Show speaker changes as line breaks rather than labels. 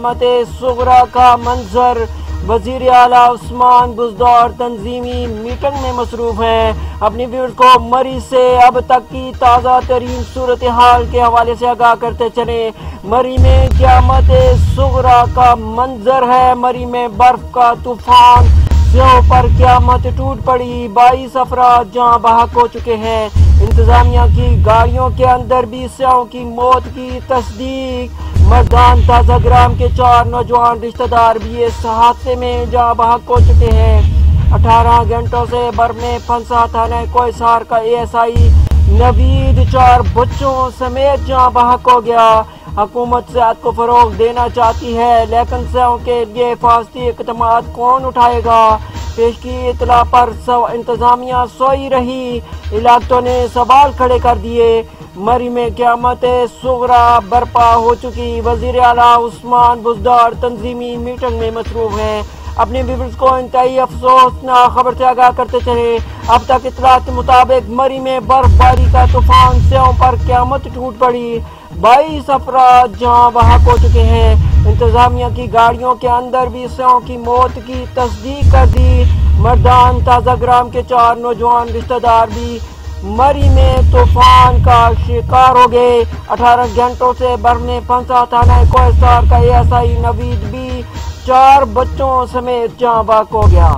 क़यामत सुगरा का मंजर। वज़ीर आला उस्मान बुज़दार तंजीमी मीटिंग में मसरूफ हैं। अपनी व्यूअर्स को मरी से अब तक की ताज़ा तरीन सूरत हाल के हवाले से आगाह करते चले। मरी में क़यामत सुगरा का मंजर है। मरी में बर्फ का तूफान, स्यों पर क़यामत टूट पड़ी। 22 अफराद जहाँ बहक हो चुके हैं। इंतजामिया की गाड़ियों के अंदर भी स्यों की मौत की तस्दीक। मर्दान ताजा ग्राम के 4 नौजवान रिश्तेदार भी इस हादसे में जहाँ बहक हो चुके हैं। 18 घंटों से बर्फ में फंसा थाना कोहिसार का ASI नवीद 4 बच्चों समेत जहाँ बहक हो गया। हुकूमत सेहत को फरोग देना चाहती है, लेकिन स्यों के लिए हिफाजती इक़दाम कौन उठाएगा? पेश की इतला पर इंतजामिया सोई रही। इलाकों ने सवाल खड़े कर दिए। मरी में क़यामत सुगरा बर्पा हो चुकी। वज़ीर आला उस्मान बुज़दार तंजीमी मीटिंग में मसरूफ हैं। अपने व्यूअर्स को इंतहाई अफसोसनाक खबर से आगाह करते चले। अब तक इतलात के मुताबिक मरी में बर्फबारी का तूफान, स्यों पर क़यामत टूट पड़ी। 22 अफराद जहाँ बहक हो चुके हैं। इंतजामिया की गाड़ियों के अंदर भी स्यों की मौत की तस्दीक कर दी। मर्दान ताजा ग्राम के 4 नौजवान रिश्तेदार भी मरी में तूफान का शिकार हो गए। 18 घंटों से बर्फ में फंसा थाना कोहिसार का ASI नवीद भी 4 बच्चों समेत जहाँ बहक हो गया।